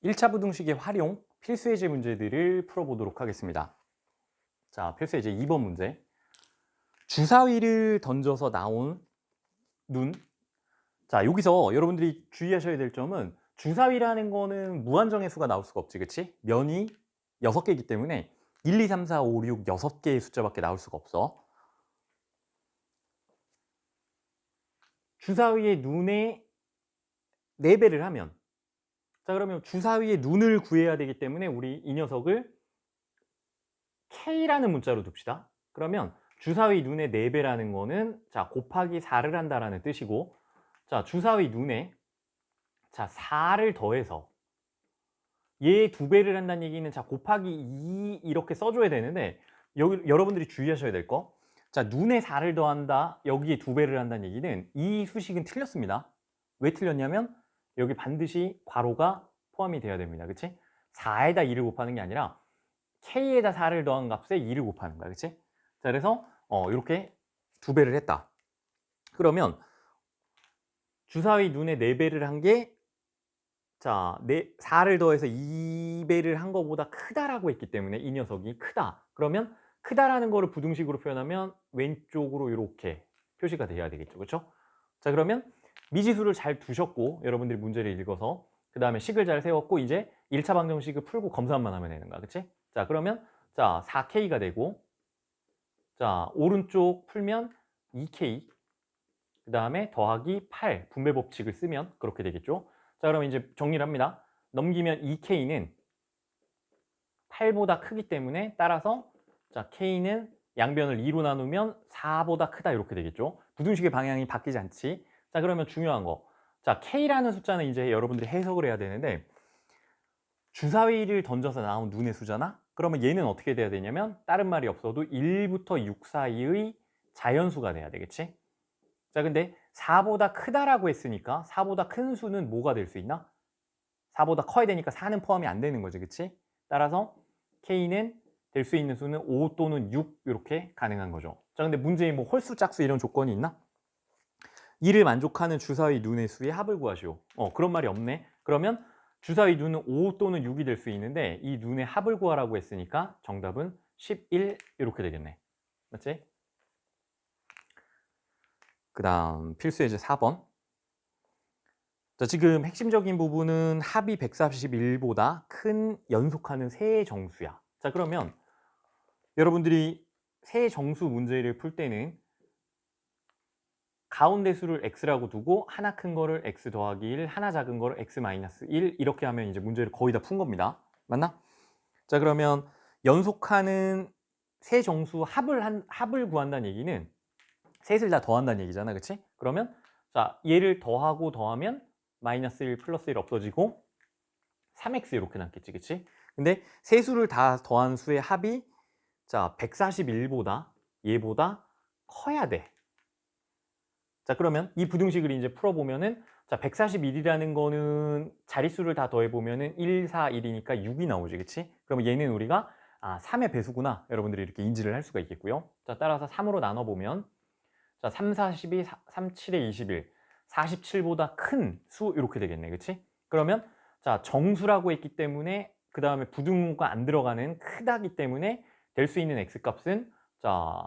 1차 부등식의 활용, 필수 예제 문제들을 풀어보도록 하겠습니다. 자, 필수 예제 2번 문제. 주사위를 던져서 나온 눈. 자, 여기서 여러분들이 주의하셔야 될 점은 주사위라는 거는 무한정의 수가 나올 수가 없지, 그치? 면이 6개이기 때문에 1, 2, 3, 4, 5, 6, 6개의 숫자밖에 나올 수가 없어. 주사위의 눈에 4배를 하면, 자, 그러면 주사위의 눈을 구해야 되기 때문에 우리 이 녀석을 K라는 문자로 둡시다. 그러면 주사위 눈의 4배라는 거는 자 곱하기 4를 한다라는 뜻이고, 자 주사위 눈에 자 4를 더해서 얘 2배를 한다는 얘기는 자 곱하기 2 이렇게 써줘야 되는데, 여기 여러분들이 주의하셔야 될 거, 자 눈에 4를 더한다, 여기에 2배를 한다는 얘기는 이 수식은 틀렸습니다. 왜 틀렸냐면 여기 반드시 괄호가 포함이 돼야 됩니다. 그치? 4에다 2를 곱하는 게 아니라 K에다 4를 더한 값에 2를 곱하는 거야. 그치? 자, 그래서 이렇게 2배를 했다. 그러면 주사위 눈에 4배를 한 게, 자, 4를 더해서 2배를 한 거보다 크다라고 했기 때문에 이 녀석이 크다. 그러면 크다라는 거를 부등식으로 표현하면 왼쪽으로 이렇게 표시가 돼야 되겠죠. 그렇죠? 자, 그러면 미지수를 잘 두셨고, 여러분들이 문제를 읽어서 그 다음에 식을 잘 세웠고, 이제 1차 방정식을 풀고 검사만 하면 되는 거야. 그치? 자, 그러면 자 4K가 되고, 자 오른쪽 풀면 2K, 그 다음에 더하기 8 분배 법칙을 쓰면 그렇게 되겠죠. 자, 그럼 이제 정리를 합니다. 넘기면 2K는 8보다 크기 때문에, 따라서 자 K는 양변을 2로 나누면 4보다 크다, 이렇게 되겠죠. 부등식의 방향이 바뀌지 않지. 자, 그러면 중요한 거, 자 K라는 숫자는 이제 여러분들이 해석을 해야 되는데, 주사위를 던져서 나온 눈의 수잖아? 그러면 얘는 어떻게 돼야 되냐면 다른 말이 없어도 1부터 6 사이의 자연수가 돼야 되겠지? 자, 근데 4보다 크다라고 했으니까 4보다 큰 수는 뭐가 될 수 있나? 4보다 커야 되니까 4는 포함이 안 되는 거지, 그치? 따라서 K는 될 수 있는 수는 5 또는 6 이렇게 가능한 거죠. 자, 근데 문제에 뭐 홀수, 짝수 이런 조건이 있나? 이를 만족하는 주사위 눈의 수의 합을 구하시오. 그런 말이 없네. 그러면 주사위 눈은 5 또는 6이 될 수 있는데, 이 눈의 합을 구하라고 했으니까 정답은 11 이렇게 되겠네. 맞지? 그 다음 필수 예제 4번. 자, 지금 핵심적인 부분은 합이 141보다 큰 연속하는 세의 정수야. 자, 그러면 여러분들이 세의 정수 문제를 풀 때는 가운데 수를 x라고 두고 하나 큰 거를 x 더하기 1, 하나 작은 거를 x 마이너스 1, 이렇게 하면 이제 문제를 거의 다 푼 겁니다. 맞나? 자, 그러면 연속하는 세 정수 합을 구한다는 얘기는 셋을 다 더한다는 얘기잖아. 그치? 그러면 자, 얘를 더하고 더하면 마이너스 1 플러스 1 없어지고 3x 이렇게 남겠지. 그치? 근데 세 수를 다 더한 수의 합이 자 141보다 얘보다 커야 돼. 자, 그러면 이 부등식을 이제 풀어보면은, 자 141이라는 거는 자릿수를 다 더해보면은 1, 4, 1이니까 6이 나오지. 그치? 그러면 얘는 우리가 3의 배수구나, 여러분들이 이렇게 인지를 할 수가 있겠고요. 자, 따라서 3으로 나눠보면 자 3, 4, 12, 3, 7에 21, 47보다 큰 수 이렇게 되겠네. 그치? 그러면 자 정수라고 했기 때문에, 그 다음에 부등호가 안 들어가는 크다기 때문에 될 수 있는 x값은 자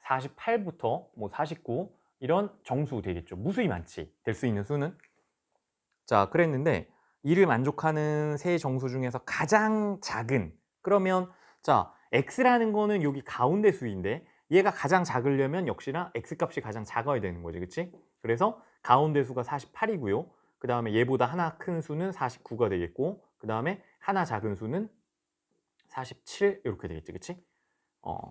48부터 뭐 49, 이런 정수 되겠죠. 무수히 많지, 될 수 있는 수는. 자, 그랬는데 이를 만족하는 세 정수 중에서 가장 작은, 그러면 자 x라는 거는 여기 가운데 수인데 얘가 가장 작으려면 역시나 x값이 가장 작아야 되는 거지. 그치? 그래서 가운데 수가 48이고요 그 다음에 얘보다 하나 큰 수는 49가 되겠고, 그 다음에 하나 작은 수는 47 이렇게 되겠지. 그치?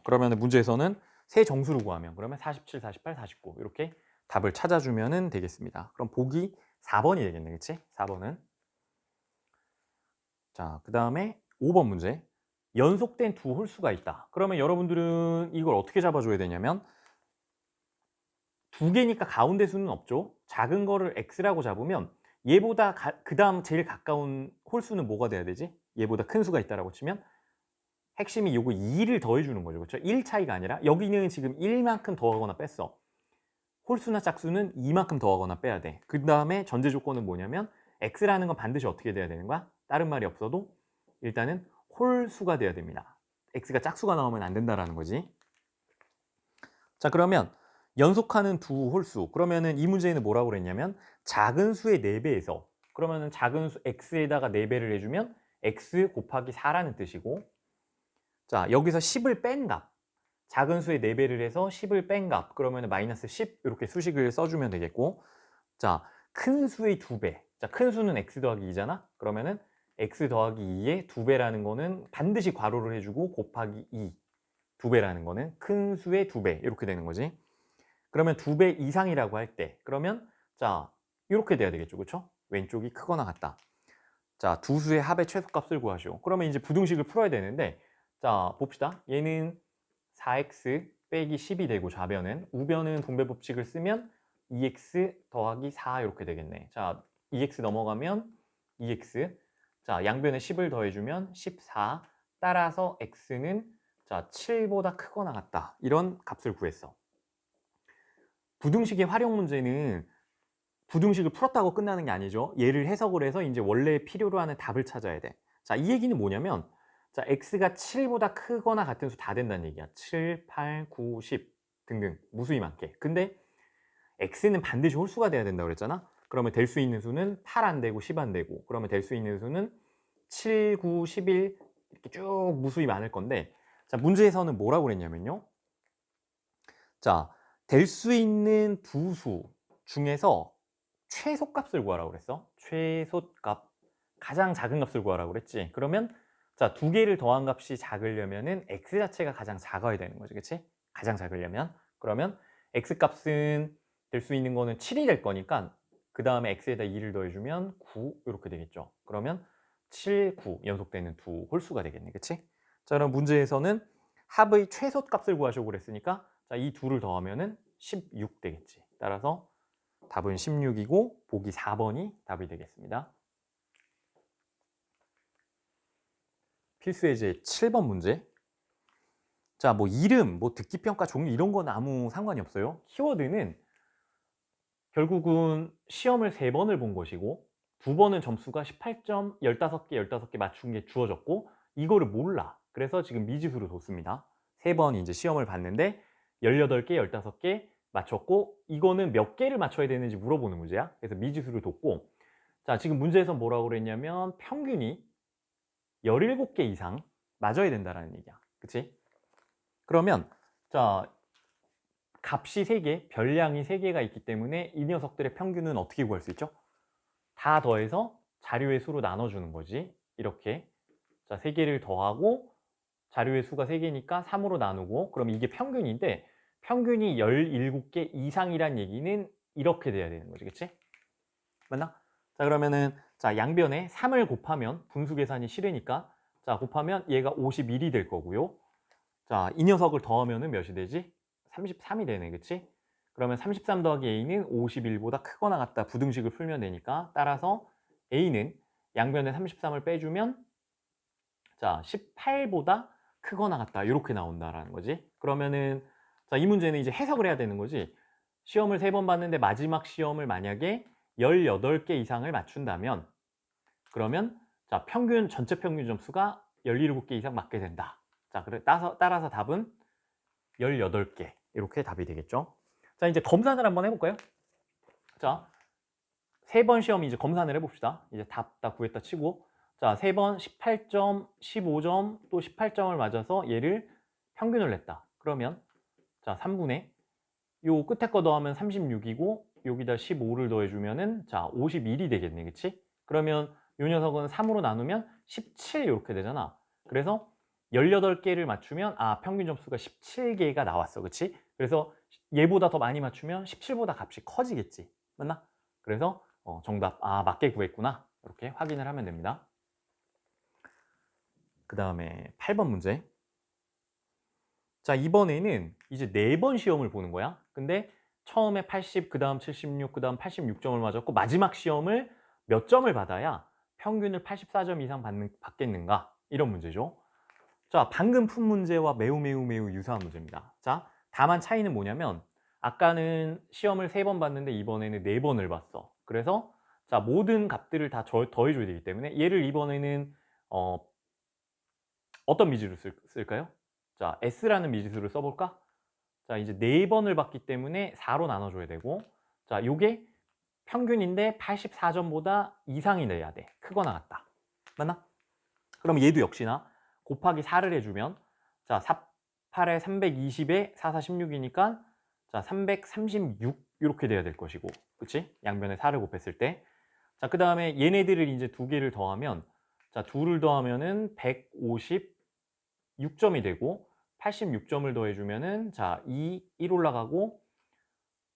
그러면 문제에서는 세 정수를 구하면, 그러면 47, 48, 49 이렇게 답을 찾아주면 되겠습니다. 그럼 보기 4번이 되겠네. 그치? 4번은. 자, 그 다음에 5번 문제. 연속된 두 홀수가 있다. 그러면 여러분들은 이걸 어떻게 잡아줘야 되냐면, 두 개니까 가운데 수는 없죠. 작은 거를 x라고 잡으면 얘보다 그 다음 제일 가까운 홀수는 뭐가 돼야 되지? 얘보다 큰 수가 있다라고 치면 핵심이 요거 2를 더해주는 거죠. 그렇죠? 1 차이가 아니라 여기는 지금 1만큼 더하거나 뺐어. 홀수나 짝수는 2만큼 더하거나 빼야 돼. 그 다음에 전제 조건은 뭐냐면 x라는 건 반드시 어떻게 돼야 되는 거야? 다른 말이 없어도 일단은 홀수가 돼야 됩니다. x가 짝수가 나오면 안 된다라는 거지. 자, 그러면 연속하는 두 홀수. 그러면은 이 문제에는 뭐라고 그랬냐면 작은 수의 4배에서, 그러면은 작은 수 x에다가 4배를 해주면 x 곱하기 4라는 뜻이고, 자, 여기서 10을 뺀 값. 작은 수의 4배를 해서 10을 뺀 값. 그러면은 마이너스 10 이렇게 수식을 써주면 되겠고, 자, 큰 수의 2배. 자, 큰 수는 x 더하기 2잖아? 그러면은 x 더하기 2의 2배라는 거는 반드시 괄호를 해주고 곱하기 2. 2배라는 거는 큰 수의 2배 이렇게 되는 거지. 그러면 2배 이상이라고 할 때, 그러면 자, 이렇게 돼야 되겠죠, 그렇죠? 왼쪽이 크거나 같다. 자, 두 수의 합의 최소값을 구하시오. 그러면 이제 부등식을 풀어야 되는데, 자, 봅시다. 얘는 4x 빼기 10이 되고, 좌변은, 우변은 분배법칙을 쓰면 2x 더하기 4 이렇게 되겠네. 자, 2x 넘어가면 2x. 자, 양변에 10을 더해주면 14. 따라서 x는 자, 7보다 크거나 같다. 이런 값을 구했어. 부등식의 활용 문제는 부등식을 풀었다고 끝나는 게 아니죠. 얘를 해석을 해서 이제 원래 필요로 하는 답을 찾아야 돼. 자, 이 얘기는 뭐냐면, 자, x가 7보다 크거나 같은 수 다 된다는 얘기야. 7, 8, 9, 10 등등 무수히 많게. 근데 x는 반드시 홀수가 돼야 된다고 그랬잖아. 그러면 될 수 있는 수는 8 안 되고 10 안 되고, 그러면 될 수 있는 수는 7, 9, 11 이렇게 쭉 무수히 많을 건데, 자, 문제에서는 뭐라고 그랬냐면요. 자, 될 수 있는 두 수 중에서 최소값을 구하라고 그랬어. 최소값. 가장 작은 값을 구하라고 그랬지. 그러면 자, 두 개를 더한 값이 작으려면은 x 자체가 가장 작아야 되는 거지. 그치? 가장 작으려면. 그러면 x 값은 될 수 있는 거는 7이 될 거니까 그 다음에 x에다 2를 더해주면 9 이렇게 되겠죠. 그러면 7, 9 연속되는 두 홀수가 되겠네. 그치? 자, 그럼 문제에서는 합의 최소값을 구하시고 그랬으니까 자, 이 둘을 더하면은 16 되겠지. 따라서 답은 16이고 보기 4번이 답이 되겠습니다. 필수 예제 7번 문제. 자, 뭐 이름, 뭐 듣기평가 종류 이런 건 아무 상관이 없어요. 키워드는 결국은 시험을 3번을 본 것이고 2번은 점수가 18점, 15개, 15개 맞춘 게 주어졌고 이거를 몰라. 그래서 지금 미지수로 뒀습니다. 3번 이제 시험을 봤는데 18개, 15개 맞췄고 이거는 몇 개를 맞춰야 되는지 물어보는 문제야. 그래서 미지수를 뒀고, 자, 지금 문제에서 뭐라고 그랬냐면 평균이 17개 이상 맞아야 된다라는 얘기야. 그치? 그러면 자, 값이 3개, 별량이 3개가 있기 때문에 이 녀석들의 평균은 어떻게 구할 수 있죠? 다 더해서 자료의 수로 나눠주는 거지. 이렇게. 자, 3개를 더하고 자료의 수가 3개니까 3으로 나누고, 그럼 이게 평균인데 평균이 17개 이상이란 얘기는 이렇게 돼야 되는 거지. 그치? 맞나? 자, 그러면은 자, 양변에 3을 곱하면 분수 계산이 싫으니까 자, 곱하면 얘가 51이 될 거고요. 자, 이 녀석을 더하면은 몇이 되지? 33이 되네. 그치? 그러면 33 더하기 a는 51보다 크거나 같다. 부등식을 풀면 되니까 따라서 a는 양변에 33을 빼주면 자, 18보다 크거나 같다. 이렇게 나온다라는 거지. 그러면은 자, 이 문제는 이제 해석을 해야 되는 거지. 시험을 3번 봤는데 마지막 시험을 만약에 18개 이상을 맞춘다면 그러면 자, 평균 전체 평균 점수가 17개 이상 맞게 된다. 자, 그래 따라서 답은 18개 이렇게 답이 되겠죠. 자, 이제 검산을 한번 해볼까요? 자, 3번 시험 이제 검산을 해봅시다. 이제 답 다 구했다 치고 자, 3번 18점, 15점, 또 18점을 맞아서 얘를 평균을 냈다. 그러면 자, 3분의 요 끝에 거 더하면 36이고 여기다 15를 더해주면은 자, 51이 되겠네. 그치? 그러면 요 녀석은 3으로 나누면 17 이렇게 되잖아. 그래서 18개를 맞추면 아, 평균 점수가 17개가 나왔어. 그치? 그래서 얘보다 더 많이 맞추면 17보다 값이 커지겠지. 맞나? 그래서 정답 아, 맞게 구했구나. 이렇게 확인을 하면 됩니다. 그 다음에 8번 문제. 자, 이번에는 이제 4번 시험을 보는 거야. 근데 처음에 80, 그 다음 76, 그 다음 86점을 맞았고 마지막 시험을 몇 점을 받아야 평균을 84점 이상 받겠는가? 이런 문제죠. 자, 방금 푼 문제와 매우 유사한 문제입니다. 자, 다만 차이는 뭐냐면 아까는 시험을 3번 봤는데 이번에는 4번을 봤어. 그래서 자, 모든 값들을 다 더해줘야 되기 때문에 얘를 이번에는 어떤 미지로 쓸까요? 자, S라는 미지수를 써볼까? 자, 이제 4번을 받기 때문에 4로 나눠줘야 되고, 자, 요게 평균인데 84점보다 이상이 돼야 돼. 크거나 같다. 맞나? 그럼 얘도 역시나 곱하기 4를 해주면, 자, 8에 320에 4, 4, 16이니까 자, 336 이렇게 돼야 될 것이고, 그치? 양변에 4를 곱했을 때. 자, 그 다음에 얘네들을 이제 두 개를 더하면, 자, 2를 더하면은 156점이 되고, 86점을 더해주면은, 자, 1 올라가고,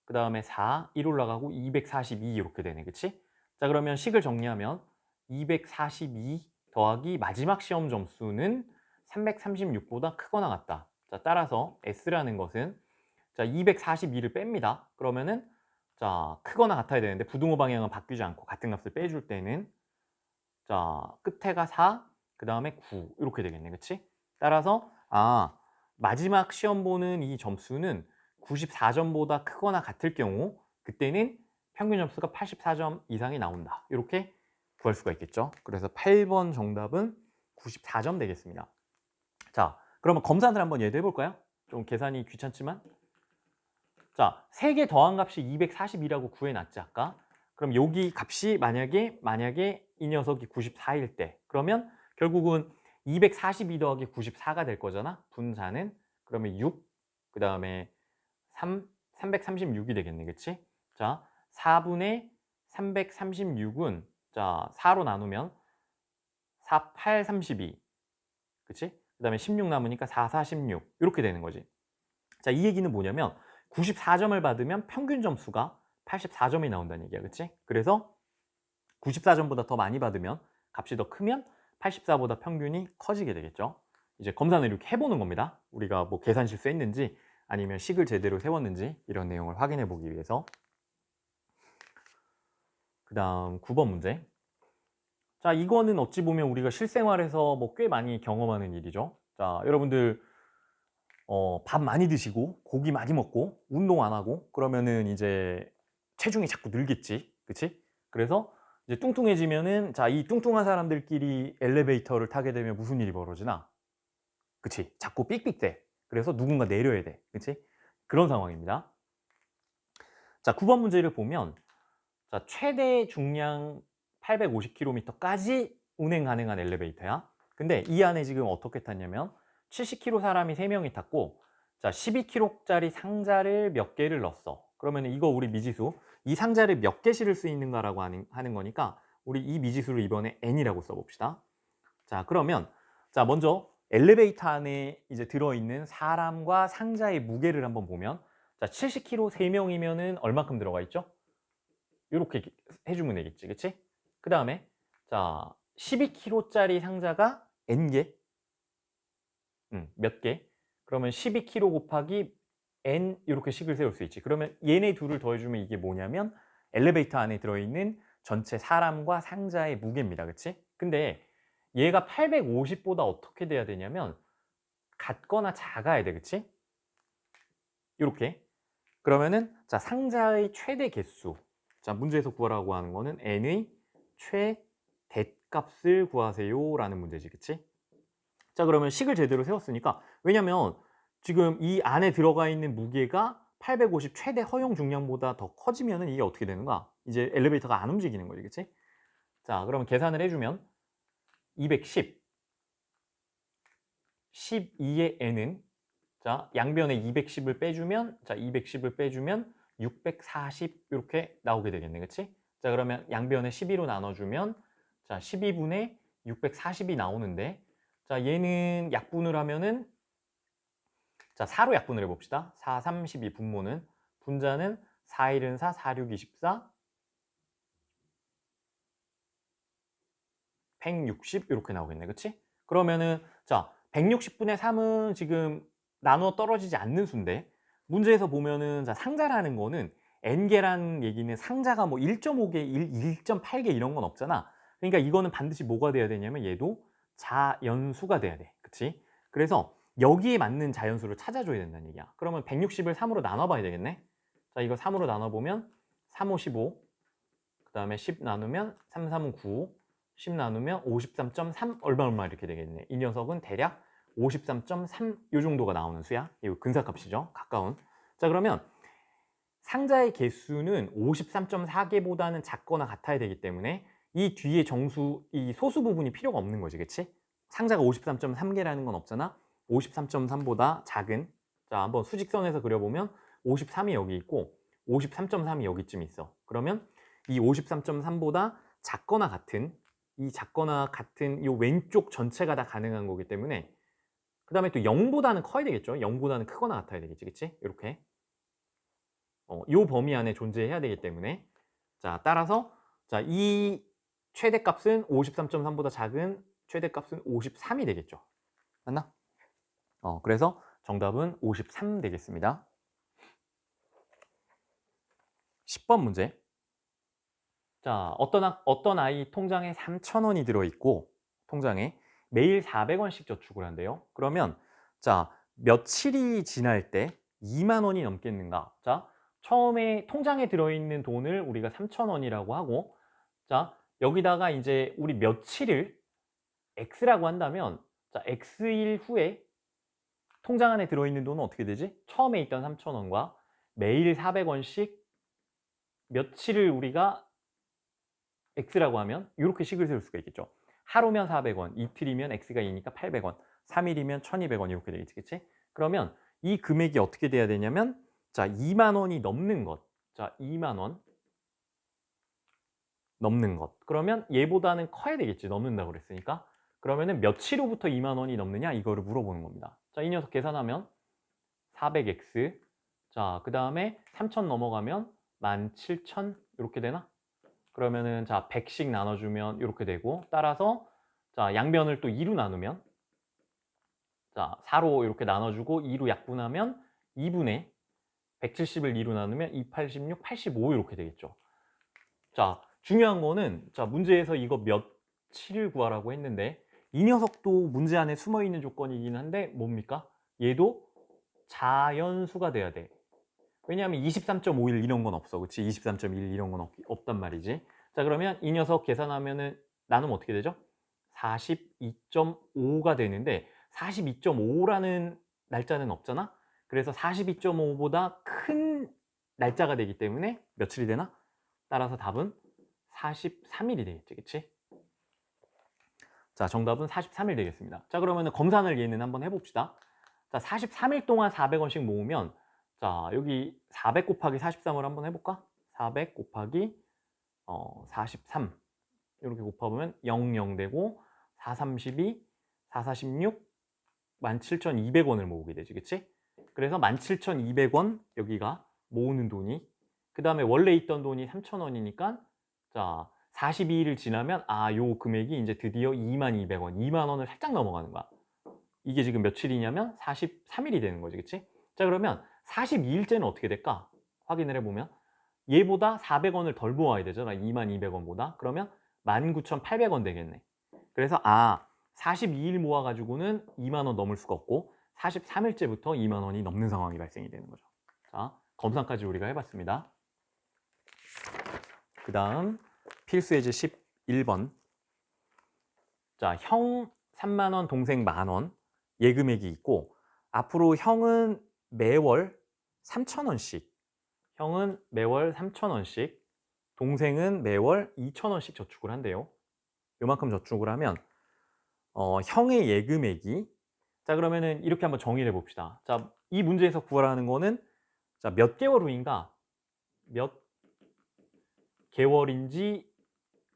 그 다음에 4, 1 올라가고, 242 이렇게 되네. 그치? 자, 그러면 식을 정리하면, 242 더하기 마지막 시험 점수는 336보다 크거나 같다. 자, 따라서 S라는 것은, 자, 242를 뺍니다. 그러면은, 자, 크거나 같아야 되는데 부등호 방향은 바뀌지 않고 같은 값을 빼줄 때는, 자, 끝에가 4, 그 다음에 9 이렇게 되겠네. 그치? 따라서 마지막 시험 보는 이 점수는 94점보다 크거나 같을 경우 그때는 평균 점수가 84점 이상이 나온다. 이렇게 구할 수가 있겠죠. 그래서 8번 정답은 94점 되겠습니다. 자, 그러면 검산을 한번 예도 해볼까요? 좀 계산이 귀찮지만. 자, 3개 더한 값이 242라고 구해놨지 아까. 그럼 여기 값이 만약에 이 녀석이 94일 때, 그러면 결국은 242 더하기 94가 될 거잖아. 분자는. 그러면 6, 그 다음에 3, 336이 되겠네. 그치? 자, 4분의 336은 자, 4로 나누면 4, 8, 32. 그치? 그 다음에 16 남으니까 4, 4, 16. 이렇게 되는 거지. 자, 이 얘기는 뭐냐면 94점을 받으면 평균 점수가 84점이 나온다는 얘기야. 그치? 그래서 94점보다 더 많이 받으면 값이 더 크면 84보다 평균이 커지게 되겠죠. 이제 검사는 이렇게 해보는 겁니다. 우리가 뭐 계산 실수했는지 아니면 식을 제대로 세웠는지 이런 내용을 확인해 보기 위해서. 그 다음 9번 문제. 자, 이거는 어찌 보면 우리가 실생활에서 뭐 꽤 많이 경험하는 일이죠. 자, 여러분들 밥 많이 드시고 고기 많이 먹고 운동 안 하고 그러면은 이제 체중이 자꾸 늘겠지. 그치? 그래서 이제 뚱뚱해지면은 자, 이 뚱뚱한 사람들끼리 엘리베이터를 타게 되면 무슨 일이 벌어지나? 그치? 자꾸 삑삑대. 그래서 누군가 내려야 돼. 그치? 그런 상황입니다. 자, 9번 문제를 보면 자, 최대 중량 850km까지 운행 가능한 엘리베이터야. 근데 이 안에 지금 어떻게 탔냐면 70kg 사람이 3명이 탔고 자, 12kg짜리 상자를 몇 개를 넣었어. 그러면 이거 우리 미지수 이 상자를 몇 개 실을 수 있는가라고 하는 거니까 우리 이 미지수를 이번에 n이라고 써봅시다. 자, 그러면 자, 먼저 엘리베이터 안에 이제 들어있는 사람과 상자의 무게를 한번 보면 자, 70kg 3명이면은 얼마큼 들어가 있죠? 이렇게 해주면 되겠지, 그치? 그 다음에 자, 12kg짜리 상자가 n개, 몇 개? 그러면 12kg 곱하기 n 이렇게 식을 세울 수 있지. 그러면 얘네 둘을 더해주면 이게 뭐냐면 엘리베이터 안에 들어있는 전체 사람과 상자의 무게입니다, 그치? 근데 얘가 850보다 어떻게 돼야 되냐면 같거나 작아야 돼, 그치? 이렇게. 그러면은 자, 상자의 최대 개수. 자, 문제에서 구하라고 하는 거는 n의 최대값을 구하세요 라는 문제지, 그치? 자, 그러면 식을 제대로 세웠으니까 왜냐면 지금 이 안에 들어가 있는 무게가 850 최대 허용 중량보다 더 커지면은 이게 어떻게 되는가? 이제 엘리베이터가 안 움직이는 거지, 그치? 자, 그러면 계산을 해주면 210 12의 n은 자, 양변에 210을 빼주면 자, 210을 빼주면 640 이렇게 나오게 되겠네. 그치? 자, 그러면 양변에 12로 나눠주면 자, 12분의 640이 나오는데 자, 얘는 약분을 하면은 자, 4로 약분을 해봅시다. 4, 32 분모는 분자는 4, 1은 4, 4, 6, 24 160 이렇게 나오겠네. 그치? 그러면은 자, 160분의 3은 지금 나누어 떨어지지 않는 수인데 문제에서 보면은 자, 상자라는 거는 n개라는 얘기는 상자가 뭐 1.5개, 1.8개 이런 건 없잖아. 그러니까 이거는 반드시 뭐가 돼야 되냐면 얘도 자연수가 돼야 돼. 그치? 그래서 여기에 맞는 자연수를 찾아줘야 된다는 얘기야. 그러면 160을 3으로 나눠봐야 되겠네. 자, 이거 3으로 나눠보면 3, 5, 15, 그 다음에 10 나누면 3, 3, 9, 10 나누면 53.3 얼마 이렇게 되겠네. 이 녀석은 대략 53.3 요 정도가 나오는 수야. 이거 근사값이죠. 가까운. 자, 그러면 상자의 개수는 53.4개보다는 작거나 같아야 되기 때문에 이 뒤에 정수, 이 소수 부분이 필요가 없는 거지, 그치? 상자가 53.3개라는 건 없잖아. 53.3보다 작은, 자, 한번 수직선에서 그려보면 53이 여기 있고 53.3이 여기쯤 있어. 그러면 이 53.3보다 작거나 같은, 이 작거나 같은 이 왼쪽 전체가 다 가능한 거기 때문에, 그 다음에 또 0보다는 커야 되겠죠. 0보다는 크거나 같아야 되겠지, 그치? 이렇게 요 범위 안에 존재해야 되기 때문에, 자, 따라서 자, 이 최대값은 53.3보다 작은 최대값은 53이 되겠죠. 맞나? 그래서 정답은 53 되겠습니다. 10번 문제. 자, 어떤 아이 통장에 3,000원이 들어있고 통장에 매일 400원씩 저축을 한대요. 그러면 자, 며칠이 지날 때 2만 원이 넘겠는가? 자, 처음에 통장에 들어있는 돈을 우리가 3,000원이라고 하고, 자, 여기다가 이제 우리 며칠을 X라고 한다면, 자, X일 후에 통장 안에 들어있는 돈은 어떻게 되지? 처음에 있던 3,000원과 매일 400원씩 며칠을 우리가 X라고 하면 이렇게 식을 세울 수가 있겠죠. 하루면 400원, 이틀이면 X가 2니까 800원, 3일이면 1200원 이렇게 되겠지, 그치? 그러면 이 금액이 어떻게 돼야 되냐면, 자, 2만 원이 넘는 것. 자, 2만 원 넘는 것. 그러면 얘보다는 커야 되겠지, 넘는다고 그랬으니까. 그러면은 며칠 후부터 2만 원이 넘느냐 이거를 물어보는 겁니다. 자, 이 녀석 계산하면 400x, 자, 그 다음에 3000 넘어가면 17,000 이렇게 되나? 그러면은 자, 100씩 나눠주면 이렇게 되고, 따라서 자, 양변을 또 2로 나누면, 자, 4로 이렇게 나눠주고 2로 약분하면 2분의 170을 2로 나누면 2, 86, 85 이렇게 되겠죠. 자, 중요한 거는, 자, 문제에서 이거 며칠을 구하라고 했는데 이 녀석도 문제 안에 숨어 있는 조건이긴 한데 뭡니까? 얘도 자연수가 돼야 돼. 왜냐하면 23.51 이런 건 없어. 그치? 23.1 이런 건 없단 말이지. 자, 그러면 이 녀석 계산하면은 나누면 어떻게 되죠? 42.5가 되는데 42.5라는 날짜는 없잖아? 그래서 42.5보다 큰 날짜가 되기 때문에 며칠이 되나? 따라서 답은 43일이 되겠지, 그치? 자, 정답은 43일 되겠습니다. 자, 그러면 검산을 얘는 한번 해봅시다. 자, 43일 동안 400원씩 모으면, 자, 여기 400 곱하기 43을 한번 해볼까? 400 곱하기 43 이렇게 곱하면 00 되고, 4, 32, 4, 46, 17,200원을 모으게 되지, 그치? 그래서 17,200원 여기가 모으는 돈이, 그 다음에 원래 있던 돈이 3,000원이니까, 자, 42일을 지나면 요 금액이 이제 드디어 22,200원, 2만 원을 살짝 넘어가는 거야. 이게 지금 며칠이냐면 43일이 되는 거지, 그치? 자, 그러면 42일째는 어떻게 될까? 확인을 해보면 얘보다 400원을 덜 모아야 되잖아, 22,200원보다. 그러면 19,800원 되겠네. 그래서 42일 모아가지고는 2만 원 넘을 수가 없고 43일째부터 2만 원이 넘는 상황이 발생이 되는 거죠. 자, 검산까지 우리가 해봤습니다. 그 다음 필수 예제 11번. 자, 형 3만 원, 동생 만 원 예금액이 있고, 앞으로 형은 매월 3,000원씩, 형은 매월 3,000원씩, 동생은 매월 2,000원씩 저축을 한대요. 요만큼 저축을 하면 형의 예금액이, 자, 그러면은 이렇게 한번 정의를 해봅시다. 자, 이 문제에서 구하라는 거는, 자, 몇 개월 후인가, 몇 개월인지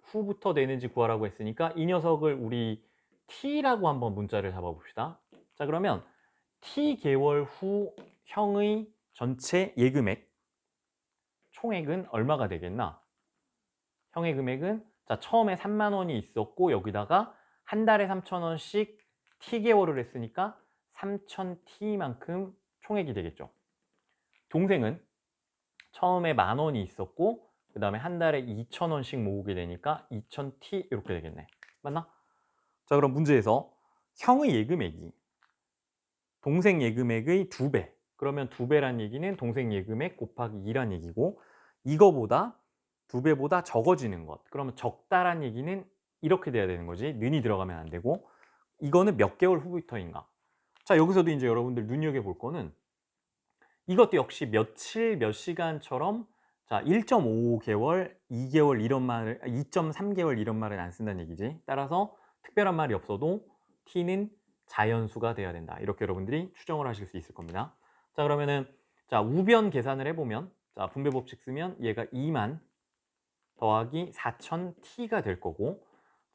후부터 되는지 구하라고 했으니까 이 녀석을 우리 T라고 한번 문자를 잡아봅시다. 자, 그러면 T 개월 후 형의 전체 예금액 총액은 얼마가 되겠나? 형의 금액은, 자, 처음에 3만 원이 있었고 여기다가 한 달에 3,000원씩 T 개월을 했으니까 3,000T만큼 총액이 되겠죠. 동생은 처음에 만 원이 있었고 그 다음에 한 달에 2,000원씩 모으게 되니까 2,000T 이렇게 되겠네. 맞나? 자, 그럼 문제에서 형의 예금액이 동생 예금액의 2배. 그러면 2배란 얘기는 동생 예금액 곱하기 2란 얘기고, 이거보다 2배보다 적어지는 것. 그러면 적다란 얘기는 이렇게 돼야 되는 거지. 는이 들어가면 안 되고. 이거는 몇 개월 후부터인가. 자, 여기서도 이제 여러분들 눈여겨볼 거는 이것도 역시 며칠 몇 시간처럼 자 1.5개월, 2개월 이런 말을 2.3개월 이런 말은 안 쓴다는 얘기지. 따라서 특별한 말이 없어도 t는 자연수가 돼야 된다. 이렇게 여러분들이 추정을 하실 수 있을 겁니다. 자, 그러면은 자 우변 계산을 해보면 자 분배 법칙 쓰면 얘가 2만 더하기 4000t가 될 거고,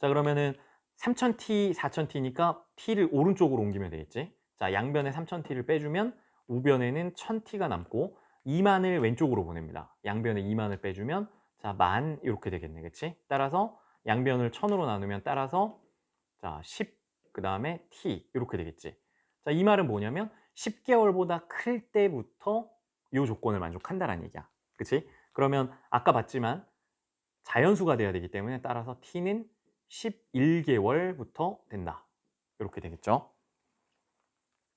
자 그러면은 3000t, 4000t니까 t를 오른쪽으로 옮기면 되겠지. 자 양변에 3000t를 빼주면 우변에는 1000t가 남고 2만을 왼쪽으로 보냅니다. 양변에 2만을 빼주면 자 만 이렇게 되겠네, 그치? 따라서 양변을 1000으로 나누면 따라서 자 10, 그 다음에 t 이렇게 되겠지. 자 이 말은 뭐냐면 10개월보다 클 때부터 이 조건을 만족한다라는 얘기야, 그치? 그러면 아까 봤지만 자연수가 돼야 되기 때문에 따라서 t는 11개월부터 된다, 이렇게 되겠죠.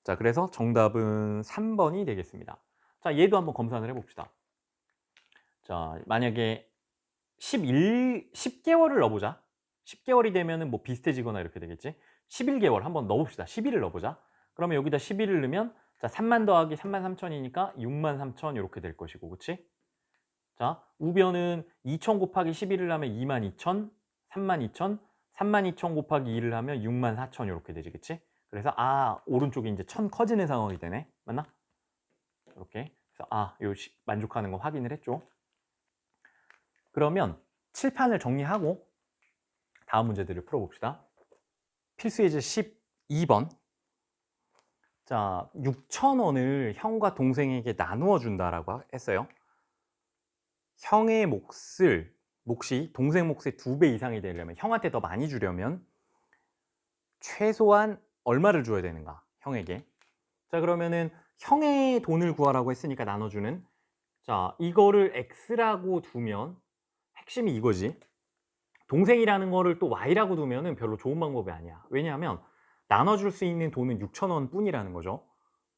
자, 그래서 정답은 3번이 되겠습니다. 자, 얘도 한번 검산을 해봅시다. 자, 만약에 10개월을 넣어보자. 10개월이 되면은 뭐 비슷해지거나 이렇게 되겠지. 11개월 한번 넣어봅시다. 11을 넣어보자. 그러면 여기다 11을 넣으면 자 3만 더하기 33,000이니까 63,000 이렇게 될 것이고, 그치? 자, 우변은 2000 곱하기 11을 하면 22,000, 32,000, 32,000 곱하기 2를 하면 64,000 이렇게 되지, 그치? 그래서 오른쪽에 이제 1000 커지는 상황이 되네. 맞나? 이렇게. 그래서 요 만족하는 거 확인을 했죠. 그러면 칠판을 정리하고 다음 문제들을 풀어봅시다. 필수예제 12번. 자, 6,000원을 형과 동생에게 나누어 준다라고 했어요. 형의 몫이 동생 몫의 2배 이상이 되려면, 형한테 더 많이 주려면 최소한 얼마를 줘야 되는가, 형에게. 자, 그러면은 형의 돈을 구하라고 했으니까 나눠주는, 자 이거를 x라고 두면 핵심이 이거지. 동생이라는 거를 또 y라고 두면은 별로 좋은 방법이 아니야. 왜냐하면 나눠줄 수 있는 돈은 6,000원 뿐이라는 거죠.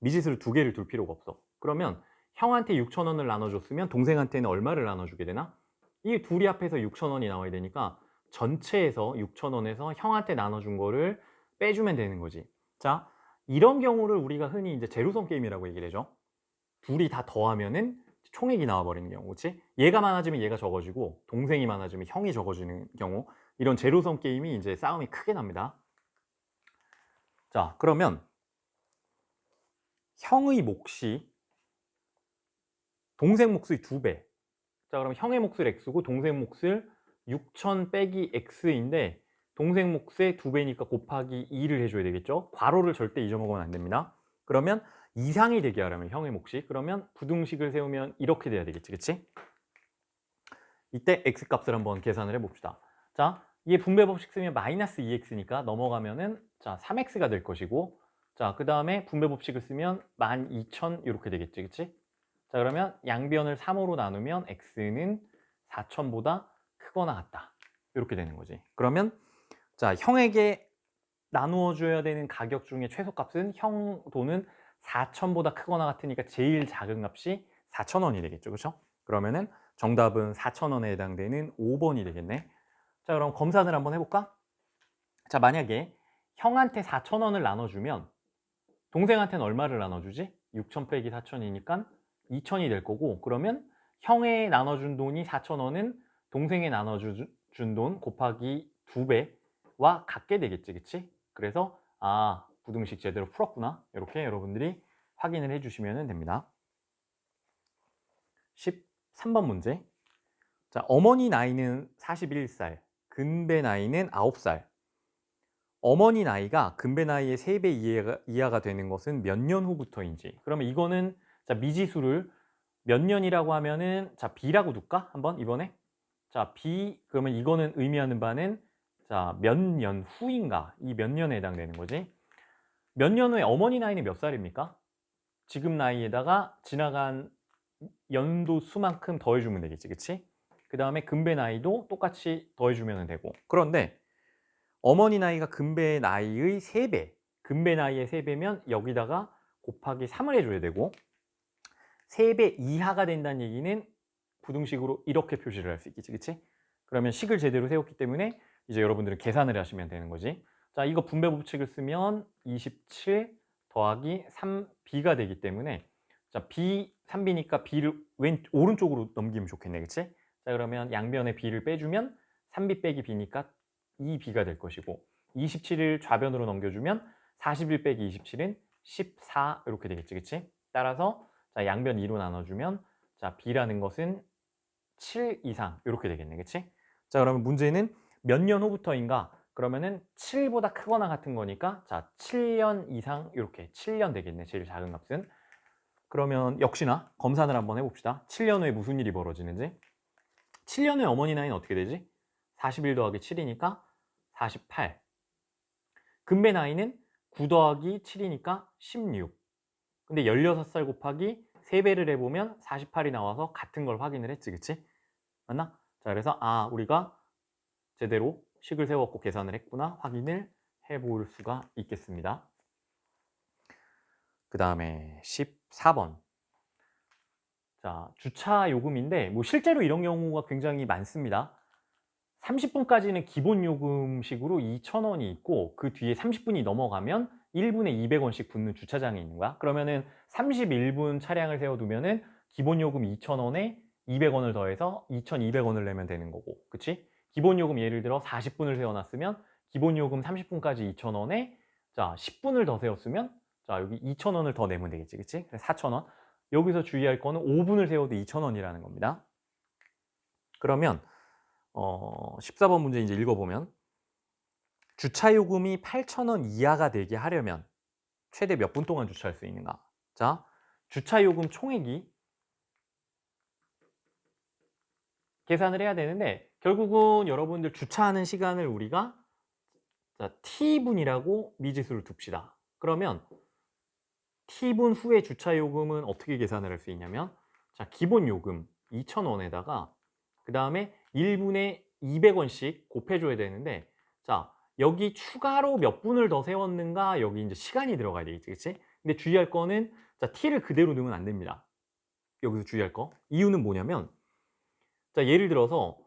미지수를 2개를 둘 필요가 없어. 그러면 형한테 6,000원을 나눠줬으면 동생한테는 얼마를 나눠주게 되나? 이 둘이 합해서 6,000원이 나와야 되니까 전체에서 6,000원에서 형한테 나눠준 거를 빼주면 되는 거지. 자, 이런 경우를 우리가 흔히 이제 제로섬 게임이라고 얘기를 해죠. 둘이 다 더하면은 총액이 나와버리는 경우, 그치? 얘가 많아지면 얘가 적어지고 동생이 많아지면 형이 적어지는 경우, 이런 제로섬 게임이 이제 싸움이 크게 납니다. 자, 그러면 형의 몫이 동생 몫의 2배. 자, 그럼 형의 몫을 x고 동생 몫을 6,000 빼기 x인데 동생 몫의 2배니까 곱하기 2를 해줘야 되겠죠? 괄호를 절대 잊어먹으면 안 됩니다. 그러면 이상이 되게 하려면 형의 몫이, 그러면 부등식을 세우면 이렇게 돼야 되겠지, 그치? 이때 x 값을 한번 계산을 해봅시다. 자, 이게 분배법칙 쓰면 마이너스 2x니까 넘어가면은 자 3x가 될 것이고, 자 그 다음에 분배법칙을 쓰면 12,000 이렇게 되겠지, 그치? 자, 그러면 양변을 3으로 나누면 x는 4,000보다 크거나 같다, 이렇게 되는 거지. 그러면 자 형에게 나누어 줘야 되는 가격 중에 최소값은 형 돈은 4,000보다 크거나 같으니까 제일 작은 값이 4,000원이 되겠죠, 그렇죠? 그러면은 정답은 4,000원에 해당되는 5번이 되겠네. 자, 그럼 검산을 한번 해볼까? 자, 만약에 형한테 4,000원을 나눠주면 동생한테는 얼마를 나눠주지? 6,000 빼기 4,000이니까 2,000이 될 거고, 그러면 형에 나눠준 돈이 4,000원은 동생에 나눠준 돈 곱하기 2배와 같게 되겠지, 그치? 그래서 부등식 제대로 풀었구나, 이렇게 여러분들이 확인을 해주시면 됩니다. 13번 문제. 자, 어머니 나이는 41살, 근배 나이는 9살. 어머니 나이가 근배 나이의 3배 이하가 되는 것은 몇 년 후부터인지. 그러면 이거는 자 미지수를 몇 년이라고 하면은 자 b라고 둘까? 한번 이번에. 자 b, 그러면 이거는 의미하는 바는 자 몇 년 후인가, 이 몇 년에 해당되는 거지. 몇 년 후에 어머니 나이는 몇 살입니까? 지금 나이에다가 지나간 연도 수만큼 더해주면 되겠지, 그치? 그 다음에 근배 나이도 똑같이 더해주면 되고. 그런데 어머니 나이가 근배 나이의 3배, 근배 나이의 3배면 여기다가 곱하기 3을 해줘야 되고, 3배 이하가 된다는 얘기는 부등식으로 이렇게 표시를 할 수 있겠지, 그치? 그러면 식을 제대로 세웠기 때문에 이제 여러분들은 계산을 하시면 되는 거지. 자, 이거 분배 법칙을 쓰면 27 더하기 3b가 되기 때문에, 자, b 3b니까 b를 오른쪽으로 넘기면 좋겠네, 그치? 자, 그러면 양변에 b를 빼주면 3b 빼기 b니까 2b가 될 것이고, 27을 좌변으로 넘겨주면 41 빼기 27은 14 이렇게 되겠지, 그치? 따라서 자, 양변 2로 나눠주면 자, b라는 것은 7 이상 이렇게 되겠네, 그치? 자, 그러면 문제는 몇 년 후부터인가? 그러면은 7보다 크거나 같은 거니까 자, 7년 이상 이렇게 7년 되겠네, 제일 작은 값은. 그러면 역시나 검산을 한번 해봅시다. 7년 후에 무슨 일이 벌어지는지. 7년 후에 어머니 나이는 어떻게 되지? 41 더하기 7이니까 48. 금배 나이는 9 더하기 7이니까 16. 근데 16살 곱하기 3배를 해보면 48이 나와서 같은 걸 확인을 했지, 그치? 맞나? 자, 그래서 우리가 제대로 식을 세웠고 계산을 했구나 확인을 해볼 수가 있겠습니다. 그 다음에 14번. 자, 주차 요금인데 뭐 실제로 이런 경우가 굉장히 많습니다. 30분까지는 기본 요금식으로 2,000원이 있고 그 뒤에 30분이 넘어가면 1분에 200원씩 붙는 주차장이 있는 거야. 그러면은 31분 차량을 세워두면은 기본 요금 2,000원에 200원을 더해서 2,200원을 내면 되는 거고, 그치? 기본 요금 예를 들어 40분을 세워놨으면 기본 요금 30분까지 2,000원에 자 10분을 더 세웠으면 자 여기 2,000원을 더 내면 되겠지, 그치? 그래서 4,000원. 여기서 주의할 거는 5분을 세워도 2,000원이라는 겁니다. 그러면 14번 문제 이제 읽어보면 주차 요금이 8,000원 이하가 되게 하려면 최대 몇 분 동안 주차할 수 있는가? 자, 주차 요금 총액이 계산을 해야 되는데 결국은 여러분들 주차하는 시간을 우리가 자, t분이라고 미지수를 둡시다. 그러면 t분 후에 주차 요금은 어떻게 계산을 할 수 있냐면 자, 기본 요금 2,000원에다가 그 다음에 1분에 200원씩 곱해줘야 되는데 자, 여기 추가로 몇 분을 더 세웠는가 여기 이제 시간이 들어가야 되겠지, 그치? 근데 주의할 거는 자, t를 그대로 넣으면 안 됩니다. 여기서 주의할 거. 이유는 뭐냐면 자, 예를 들어서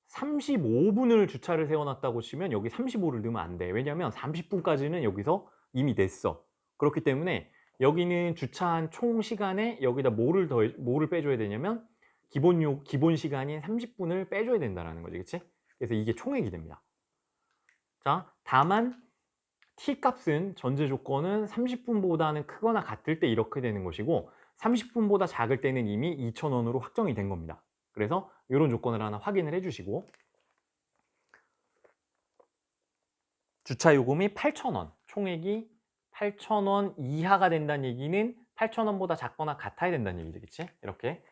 35분을 주차를 세워놨다고 치면 여기 35를 넣으면 안 돼. 왜냐면 30분까지는 여기서 이미 냈어. 그렇기 때문에 여기는 주차한 총 시간에 여기다 뭐를 빼줘야 되냐면 기본 시간인 30분을 빼줘야 된다는 거지, 그치? 그래서 이게 총액이 됩니다. 자, 다만 t 값은 전제 조건은 30분보다는 크거나 같을 때 이렇게 되는 것이고 30분보다 작을 때는 이미 2,000원으로 확정이 된 겁니다. 그래서 이런 조건을 하나 확인을 해주시고 주차 요금이 8,000원, 총액이 8,000원 이하가 된다는 얘기는 8,000원보다 작거나 같아야 된다는 얘기죠, 그치? 이렇게.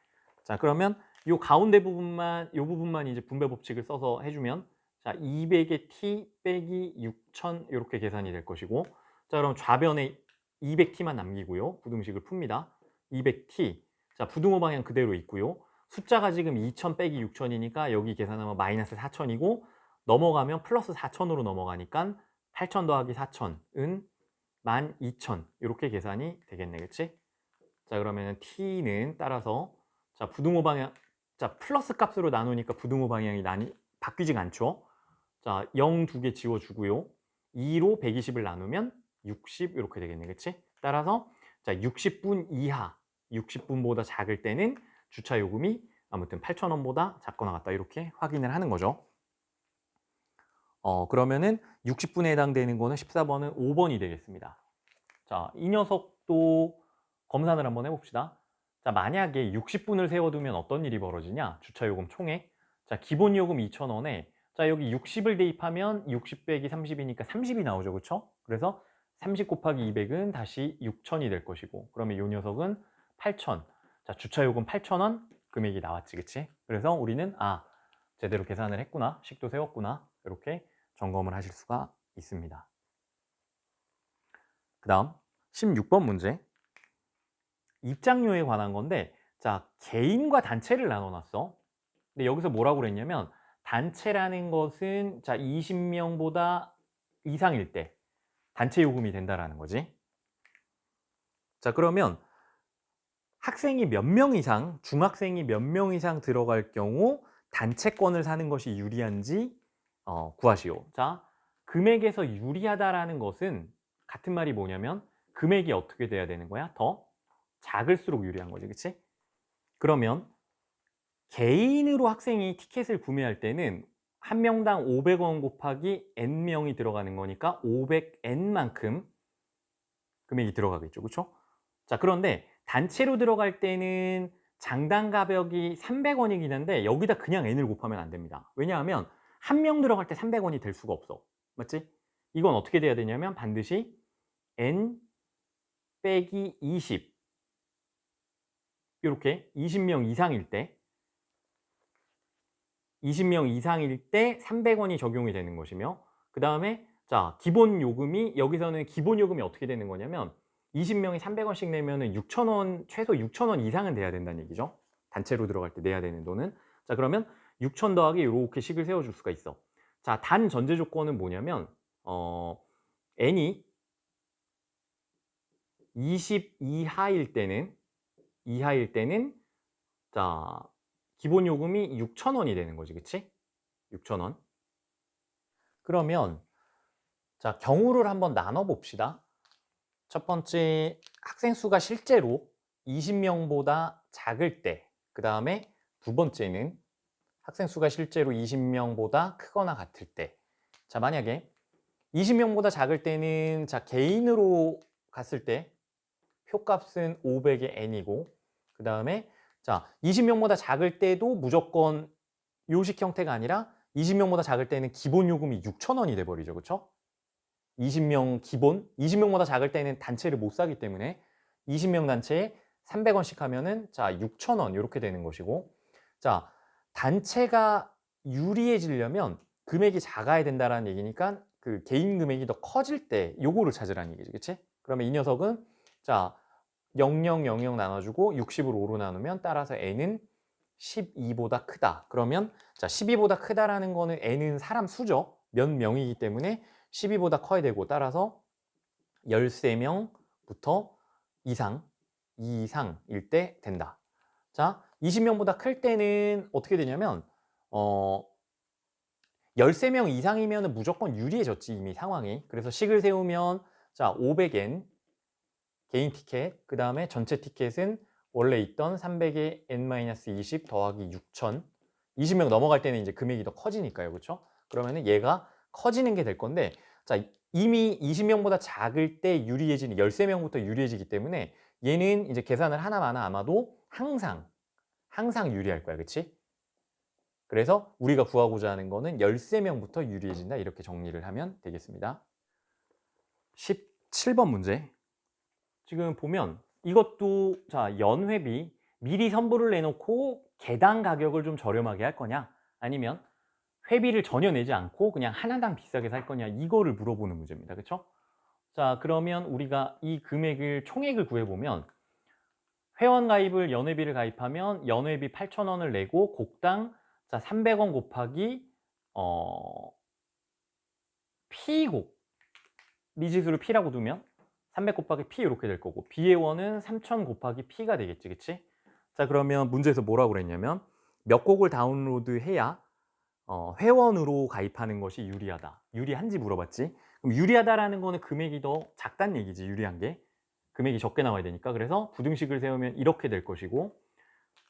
자, 그러면 요 가운데 부분만, 요 부분만 이제 분배 법칙을 써서 해주면 자, 200의 t 빼기 6,000 이렇게 계산이 될 것이고 자, 그럼 좌변에 200t만 남기고요. 부등식을 풉니다. 200t. 자, 부등호 방향 그대로 있고요. 숫자가 지금 2,000 빼기 6,000이니까 여기 계산하면 마이너스 4,000이고 넘어가면 플러스 4,000으로 넘어가니까 8,000 더하기 4,000은 12,000 이렇게 계산이 되겠네, 그치? 자, 그러면 t는 따라서 자, 부등호 방향 자, 플러스 값으로 나누니까 부등호 방향이 바뀌지가 않죠. 자, 0 두 개 지워주고요. 2로 120을 나누면 60 이렇게 되겠네, 그치? 따라서 자, 60분 이하 60분보다 작을 때는 주차 요금이 아무튼 8,000원보다 작거나 같다 이렇게 확인을 하는 거죠. 그러면은 60분에 해당되는 거는 14번은 5번이 되겠습니다. 자, 이 녀석도 검산을 한번 해봅시다. 자, 만약에 60분을 세워두면 어떤 일이 벌어지냐? 주차 요금 총액. 자, 기본 요금 2,000원에 자, 여기 60을 대입하면 60 빼기 30이니까 30이 나오죠, 그쵸? 그래서 30 곱하기 200은 다시 6,000이 될 것이고 그러면 이 녀석은 8,000. 자, 주차 요금 8,000원 금액이 나왔지, 그치? 그래서 우리는 제대로 계산을 했구나, 식도 세웠구나 이렇게 점검을 하실 수가 있습니다. 그 다음 16번 문제 입장료에 관한 건데 자, 개인과 단체를 나눠놨어. 근데 여기서 뭐라고 그랬냐면 단체라는 것은 자 20명보다 이상일 때 단체 요금이 된다라는 거지. 자, 그러면 학생이 몇 명 이상, 중학생이 몇 명 이상 들어갈 경우 단체권을 사는 것이 유리한지 구하시오. 자, 금액에서 유리하다라는 것은 같은 말이 뭐냐면 금액이 어떻게 돼야 되는 거야? 더 작을수록 유리한 거지, 그치? 그러면 개인으로 학생이 티켓을 구매할 때는 한 명당 500원 곱하기 n명이 들어가는 거니까 500n만큼 금액이 들어가겠죠, 그쵸? 자, 그런데 단체로 들어갈 때는 장당 가격이 300원이긴 한데 여기다 그냥 n을 곱하면 안 됩니다. 왜냐하면 한 명 들어갈 때 300원이 될 수가 없어. 맞지? 이건 어떻게 돼야 되냐면 반드시 n 빼기 20 이렇게 20명 이상일 때 20명 이상일 때 300원이 적용이 되는 것이며, 그 다음에 자, 기본 요금이 여기서는 기본 요금이 어떻게 되는 거냐면 20명이 300원씩 내면은 6,000원, 최소 6,000원 이상은 돼야 된다는 얘기죠. 단체로 들어갈 때 내야 되는 돈은. 자, 그러면 6,000 더하기 이렇게 식을 세워줄 수가 있어. 자, 단 전제 조건은 뭐냐면 n이 20 이하일 때는 자, 기본 요금이 6,000원이 되는 거지, 그치? 6,000원. 그러면 자, 경우를 한번 나눠 봅시다. 첫 번째, 학생 수가 실제로 20명보다 작을 때, 그 다음에 두 번째는 학생 수가 실제로 20명보다 크거나 같을 때. 자, 만약에 20명보다 작을 때는 자, 개인으로 갔을 때 표값은 500의 n이고, 그 다음에 자, 20명보다 작을 때도 무조건 요식 형태가 아니라 20명보다 작을 때는 기본 요금이 6,000원이 돼버리죠, 그렇죠? 20명 기본, 20명보다 작을 때는 단체를 못 사기 때문에 20명 단체에 300원씩 하면은 자, 6,000원 이렇게 되는 것이고, 자, 단체가 유리해지려면 금액이 작아야 된다라는 얘기니까 그 개인 금액이 더 커질 때 요거를 찾으라는 얘기지, 그치? 그러면 이 녀석은 자, 0000 나눠주고 60을 5로 나누면 따라서 n은 12보다 크다. 그러면 자, 12보다 크다라는 거는 n은 사람 수죠. 몇 명이기 때문에 12보다 커야 되고, 따라서 13명부터 이상일 때 된다. 자, 20명보다 클 때는 어떻게 되냐면 13명 이상이면 무조건 유리해졌지, 이미 상황이. 그래서 식을 세우면 자, 500n 개인 티켓, 그 다음에 전체 티켓은 원래 있던 300의 n-20 더하기 6,000. 20명 넘어갈 때는 이제 금액이 더 커지니까요, 그렇죠? 그러면은 얘가 커지는 게 될 건데, 자, 이미 20명보다 작을 때 유리해지는 13명부터 유리해지기 때문에 얘는 이제 계산을 하나마나 아마도 항상 유리할 거야, 그치? 그래서 우리가 구하고자 하는 거는 13명부터 유리해진다, 이렇게 정리를 하면 되겠습니다. 17번 문제. 지금 보면 이것도 자, 연회비 미리 선불을 내놓고 개당 가격을 좀 저렴하게 할 거냐, 아니면 회비를 전혀 내지 않고 그냥 하나당 비싸게 살 거냐, 이거를 물어보는 문제입니다. 그렇죠? 자, 그러면 우리가 이 금액을 총액을 구해보면 회원 가입을 연회비를 가입하면 연회비 8,000원을 내고 곡당 자, 300원 곱하기 P곡 미지수를 P라고 두면 300 곱하기 P 이렇게 될 거고, B의 원은 3000 곱하기 P가 되겠지, 그치? 자, 그러면 문제에서 뭐라고 그랬냐면 몇 곡을 다운로드 해야 회원으로 가입하는 것이 유리하다. 유리한지 물어봤지? 그럼 유리하다라는 거는 금액이 더 작다는 얘기지, 유리한 게. 금액이 적게 나와야 되니까. 그래서 부등식을 세우면 이렇게 될 것이고,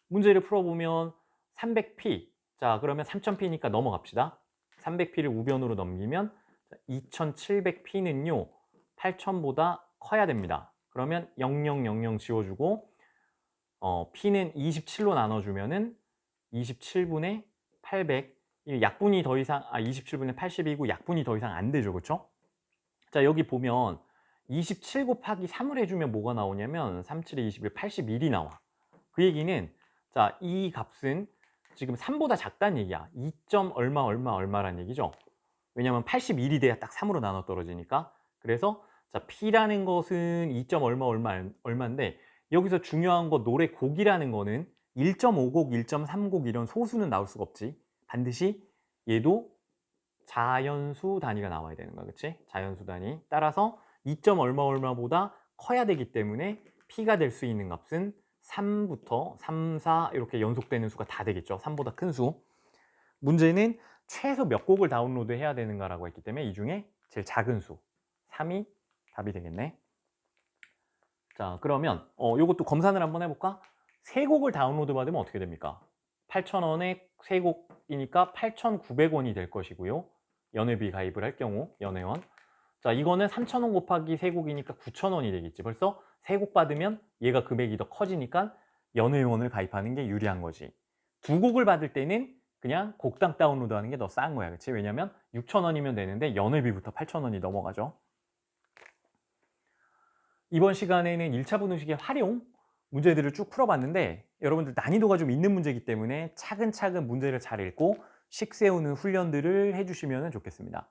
문제를 풀어보면 300p. 자, 그러면 3000p니까 넘어갑시다. 300p를 우변으로 넘기면 2700p는요 8000보다 커야 됩니다. 그러면 0000 지워주고 p는 27로 나눠주면은 27분의 800. 약분이 더 이상 27분의 80이고 약분이 더 이상 안 되죠, 그렇죠? 자, 여기 보면 27 곱하기 3을 해주면 뭐가 나오냐면 37에 21, 81이 나와. 그 얘기는 자, 이 값은 지금 3보다 작다는 얘기야. 2. 얼마라는 얘기죠. 왜냐면 81이 돼야 딱 3으로 나눠 떨어지니까. 그래서 자, P라는 것은 2. 얼마인데 여기서 중요한 거 노래 곡이라는 거는 1.5곡, 1.3곡 이런 소수는 나올 수가 없지. 반드시 얘도 자연수 단위가 나와야 되는 거야, 그치? 자연수 단위. 따라서 2. 얼마보다 커야 되기 때문에 P가 될 수 있는 값은 3부터 3, 4 이렇게 연속되는 수가 다 되겠죠. 3보다 큰 수. 문제는 최소 몇 곡을 다운로드 해야 되는가라고 했기 때문에 이 중에 제일 작은 수 3이 답이 되겠네. 자, 그러면 요것도 검산을 한번 해볼까? 3곡을 다운로드 받으면 어떻게 됩니까? 8,000원에 3곡이니까 8,900원이 될 것이고요. 연회비 가입을 할 경우 연회원. 자, 이거는 3,000원 곱하기 3곡이니까 9,000원이 되겠지. 벌써 3곡 받으면 얘가 금액이 더 커지니까 연회원을 가입하는 게 유리한 거지. 2곡을 받을 때는 그냥 곡당 다운로드 하는 게 더 싼 거야. 그치? 왜냐면 6,000원이면 되는데 연회비부터 8,000원이 넘어가죠. 이번 시간에는 1차 분수식의 활용 문제들을 쭉 풀어봤는데 여러분들 난이도가 좀 있는 문제이기 때문에 차근차근 문제를 잘 읽고 식 세우는 훈련들을 해주시면 좋겠습니다.